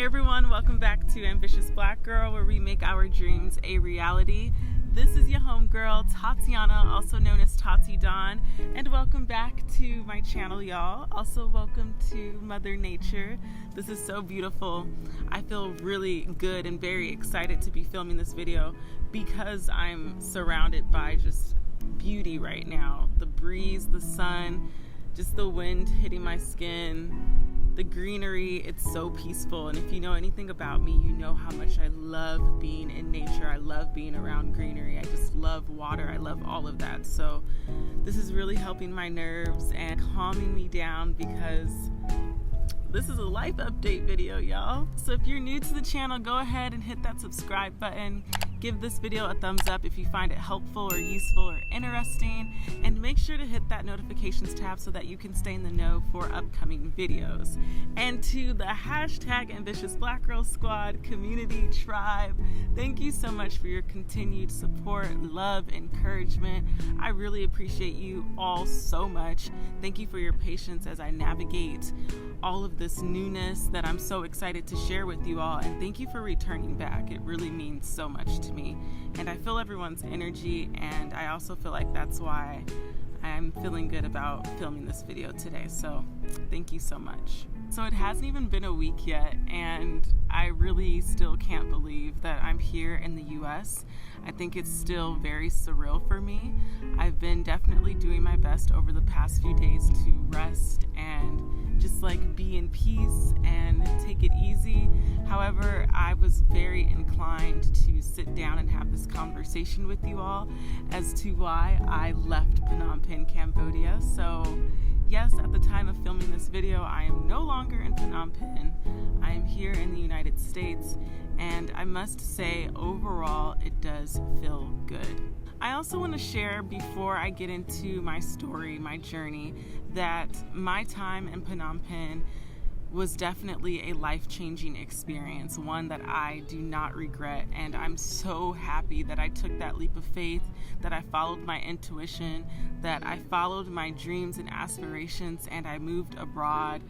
Hey everyone, welcome back to Ambitious Black Girl, where we make our dreams a reality. This is your homegirl, Tatiana, also known as Tati Dawn, and welcome back to my channel, y'all. Also welcome to Mother Nature. This is so beautiful. I feel really good and very excited to be filming this video because I'm surrounded by just beauty right now. The breeze, the sun, just the wind hitting my skin. The greenery, it's so peaceful, and if you know anything about me, you know how much I love being in nature. I love being around greenery. I just love water. I love all of that. So this is really helping my nerves and calming me down because this is a life update video, y'all. So if you're new to the channel, go ahead and hit that subscribe button. Give this video a thumbs up if you find it helpful or useful or interesting, and make sure to hit that notifications tab so that you can stay in the know for upcoming videos. And to the hashtag Ambitious Black Girl Squad community tribe, thank you so much for your continued support, love, encouragement. I really appreciate you all so much. Thank you for your patience as I navigate all of this newness that I'm so excited to share with you all, and thank you for returning back. It really means so much to me, and I feel everyone's energy, and I also feel like that's why I'm feeling good about filming this video today. So thank you so much. So it hasn't even been a week yet, and I really still can't believe that I'm here in the US. I think it's still very surreal for me. I've been definitely doing my best over the past few days to rest and just like be in peace and take it easy. However, I was very inclined to sit down and have this conversation with you all as to why I left Phnom Penh, Cambodia. So yes, at the time of filming this video, I am no longer in Phnom Penh. I am here in the United States, and I must say, overall, it does feel good. I also want to share, before I get into my story, my journey, that my time in Phnom Penh was definitely a life-changing experience, one that I do not regret, and I'm so happy that I took that leap of faith, that I followed my intuition, that I followed my dreams and aspirations, and I moved abroad.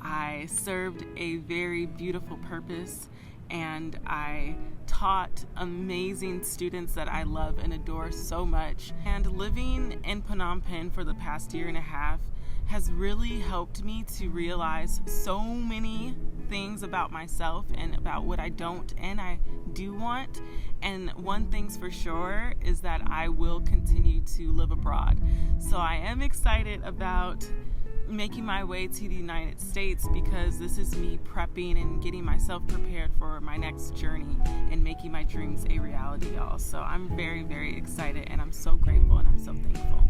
I served a very beautiful purpose, and I taught amazing students that I love and adore so much. And living in Phnom Penh for the past year and a half has really helped me to realize so many things about myself and about what I don't and I do want. And one thing's for sure is that I will continue to live abroad. So I am excited about making my way to the United States because this is me prepping and getting myself prepared for my next journey and making my dreams a reality, y'all. So I'm very, very excited, and I'm so grateful and I'm so thankful.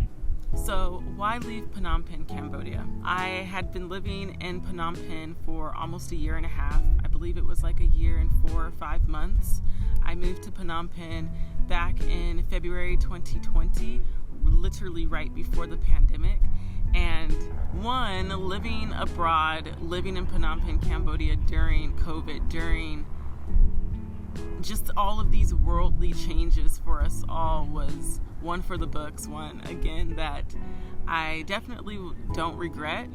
So why leave Phnom Penh, Cambodia? I had been living in Phnom Penh for almost a year and a half. I believe it was like a year and 4 or 5 months. I moved to Phnom Penh back in February 2020, literally right before the pandemic. And living abroad, living in Phnom Penh, Cambodia during COVID, during just all of these worldly changes for us all was one for the books, one, again, that I definitely don't regret.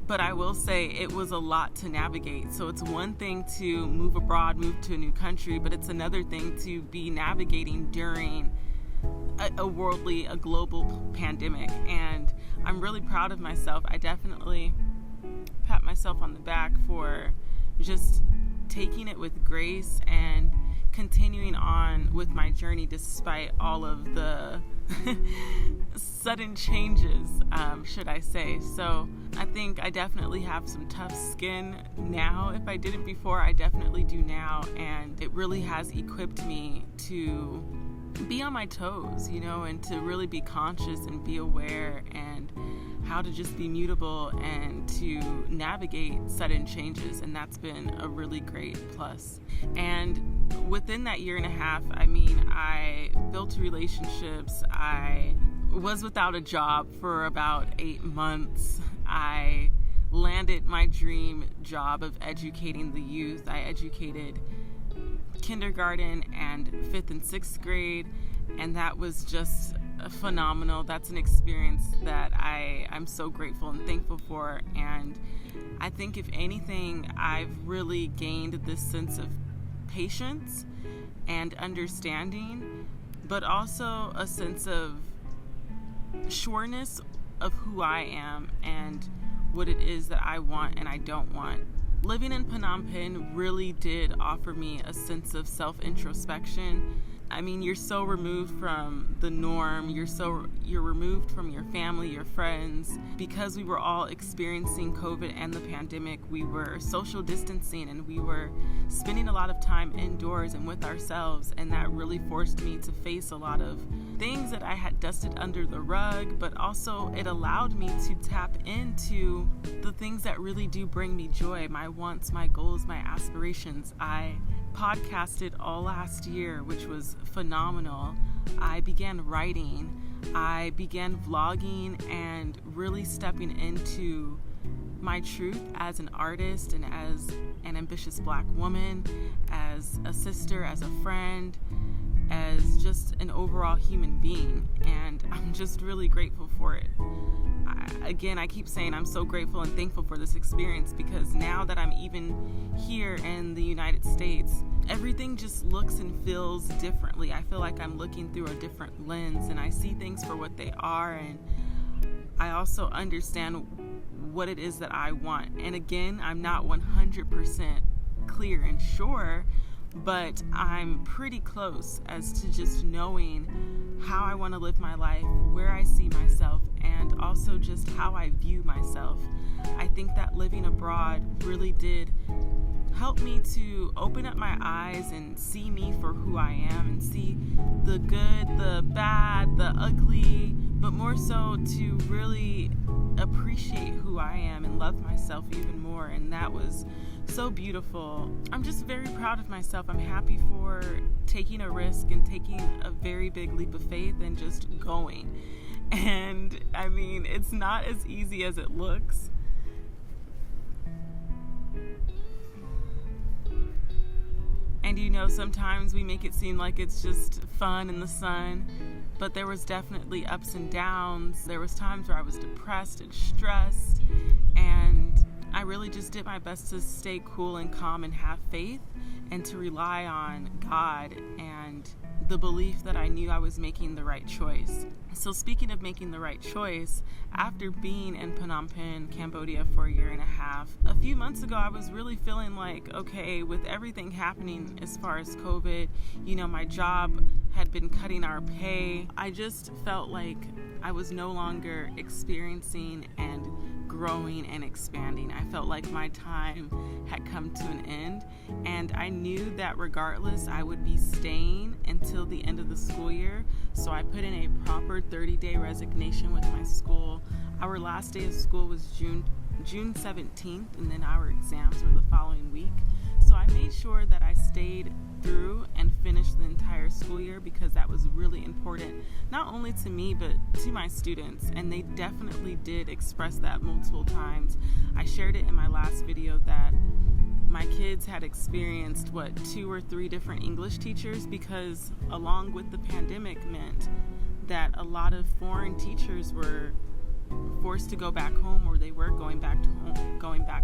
But I will say it was a lot to navigate. So it's one thing to move abroad, move to a new country, but it's another thing to be navigating during a global pandemic. And I'm really proud of myself. I definitely pat myself on the back for just taking it with grace and continuing on with my journey despite all of the sudden changes, should I say. So I think I definitely have some tough skin now. If I didn't before, I definitely do now, and it really has equipped me to be on my toes, you know, and to really be conscious and be aware and how to just be mutable and to navigate sudden changes, and that's been a really great plus. And within that year and a half, I mean, I built relationships. I was without a job for about 8 months. I landed my dream job of educating the youth. I educated kindergarten and 5th and 6th grade, and that was just phenomenal. That's an experience that I'm so grateful and thankful for. And I think if anything, I've really gained this sense of patience and understanding, but also a sense of sureness of who I am and what it is that I want and I don't want. Living in Phnom Penh really did offer me a sense of self-introspection. I mean, you're so removed from the norm, you're removed from your family, your friends. Because we were all experiencing COVID and the pandemic, we were social distancing and we were spending a lot of time indoors and with ourselves, and that really forced me to face a lot of things that I had dusted under the rug, but also it allowed me to tap into the things that really do bring me joy, my wants, my goals, my aspirations. I podcasted all last year, which was phenomenal. I began writing, I began vlogging, and really stepping into my truth as an artist and as an ambitious Black woman, as a sister, as a friend, as just an overall human being. And I'm just really grateful for it. I keep saying I'm so grateful and thankful for this experience, because now that I'm even here in the United States, everything just looks and feels differently. I feel like I'm looking through a different lens and I see things for what they are, and I also understand what it is that I want. And again, I'm not 100% clear and sure, but I'm pretty close as to just knowing how I want to live my life, where I see myself, and also just how I view myself. I think that living abroad really did help me to open up my eyes and see me for who I am, and see the good, the bad, the ugly, but more so to really appreciate who I am and love myself even more. And that was so beautiful. I'm just very proud of myself. I'm happy for taking a risk and taking a very big leap of faith and just going. And I mean, it's not as easy as it looks. And you know, sometimes we make it seem like it's just fun in the sun, but there was definitely ups and downs. There was times where I was depressed and stressed, and I really just did my best to stay cool and calm and have faith, and to rely on God and the belief that I knew I was making the right choice. So speaking of making the right choice, after being in Phnom Penh, Cambodia for 1.5 years, a few months ago I was really feeling like, okay, with everything happening as far as COVID, you know, my job had been cutting our pay. I just felt like I was no longer experiencing and growing and expanding. I felt like my time had come to an end, and I knew that regardless I would be staying until the end of the school year. So I put in a proper 30-day resignation with my school. Our last day of school was June 17th, and then our exams were the following week. So I made sure that I stayed through and finished the entire school year, because that was really important, not only to me, but to my students. And they definitely did express that multiple times. I shared it in my last video that my kids had experienced 2 or 3 different English teachers, because along with the pandemic meant that a lot of foreign teachers were forced to go back home, or they were going back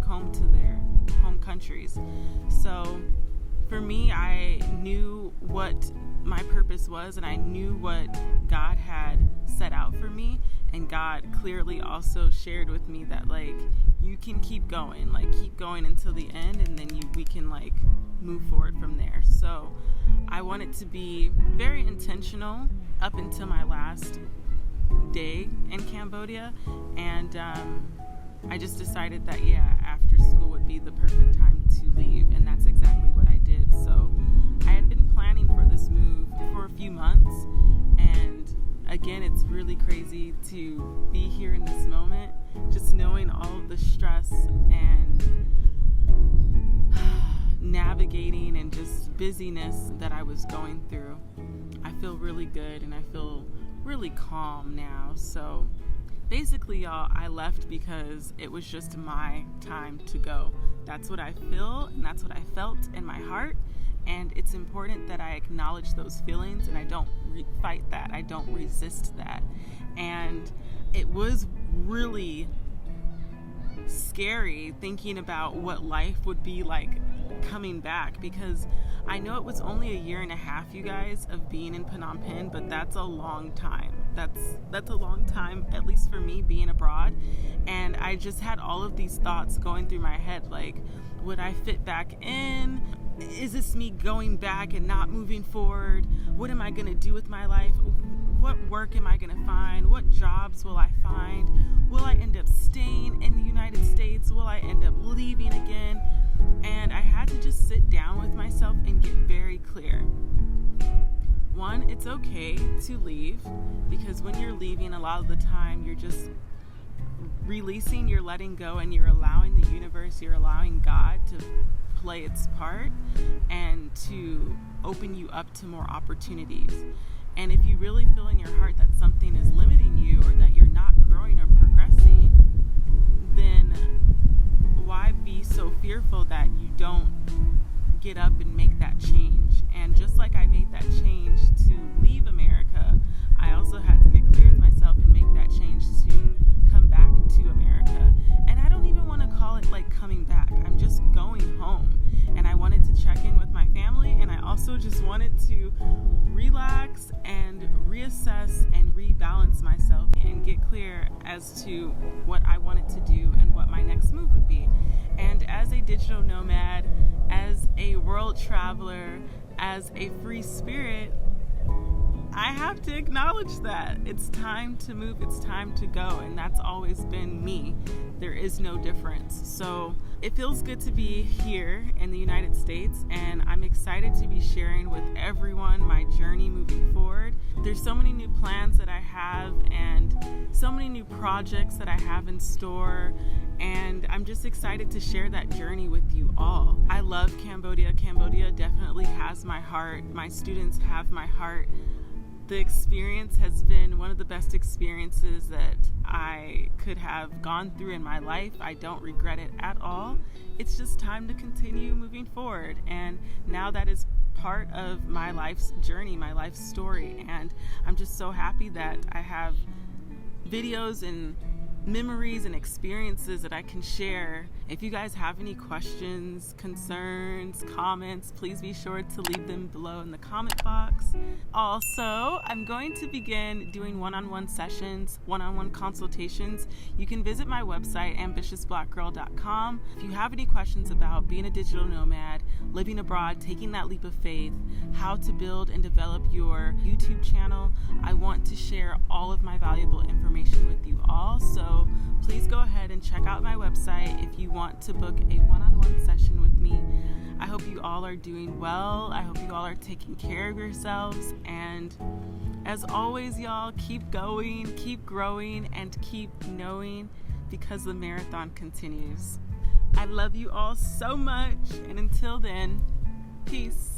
home to their home countries. So for me, I knew what my purpose was, and I knew what God had set out for me. And God clearly also shared with me that, like, you can keep going until the end, and then we can move forward from there. So I wanted to be very intentional up until my last day in Cambodia, and I just decided that after school would be the perfect time to leave, and that's exactly what I did. So I had been planning for this move for a few months, and again, it's really crazy to be here in this moment, just knowing all of the stress and navigating and just busyness that I was going through. I feel really good, and I feel really calm now. So basically, y'all, I left because it was just my time to go. That's what I feel, and that's what I felt in my heart, And it's important that I acknowledge those feelings and I don't fight that. I don't resist that. And it was really scary thinking about what life would be like coming back, because I know it was only a year and a half, you guys, of being in Phnom Penh, but that's a long time. That's a long time, at least for me, being abroad. And I just had all of these thoughts going through my head, like, would I fit back in? Is this me going back and not moving forward? What am I going to do with my life? What work am I going to find? What jobs will I find? Will I end up staying in the United States? Will I end up leaving again? And I had to just sit down with myself and get very clear. One, it's okay to leave, because when you're leaving, a lot of the time you're just releasing, you're letting go, and you're allowing the universe, you're allowing God to play its part and to open you up to more opportunities. And if you really feel in your heart that something is limiting you or that you're not growing or progressing, then why be so fearful that you don't get up and make that change? And just like I made that change to leave America, I also had to get clear with myself and make that change to come back to America. And I don't even want to call it like coming back. I'm just going home. And I wanted to check in with my family, and I also just wanted to relax and reassess and rebalance myself and get clear as to what I wanted to do and what my next move would be. And as a digital nomad, as a world traveler, as a free spirit, I have to acknowledge that it's time to move, it's time to go, and that's always been me. There is no difference. So it feels good to be here in the United States, and I'm excited to be sharing with everyone my journey moving forward. There's so many new plans that I have and so many new projects that I have in store, and I'm just excited to share that journey with you all. I love Cambodia. Cambodia definitely has my heart. My students have my heart. The experience has been one of the best experiences that I could have gone through in my life. I don't regret it at all. It's just time to continue moving forward. And now that is part of my life's journey, my life's story. And I'm just so happy that I have videos and memories and experiences that I can share. If you guys have any questions, concerns, comments, please be sure to leave them below in the comment box. Also, I'm going to begin doing one-on-one sessions, one-on-one consultations. You can visit my website, ambitiousblackgirl.com. If you have any questions about being a digital nomad, living abroad, taking that leap of faith, how to build and develop your YouTube channel, I want to share all of my valuable information with you all. So please go ahead and check out my website if you want to book a one-on-one session with me. I hope you all are doing well. I hope you all are taking care of yourselves. And as always, y'all, keep going, keep growing, and keep knowing, because the marathon continues. I love you all so much. And until then, peace.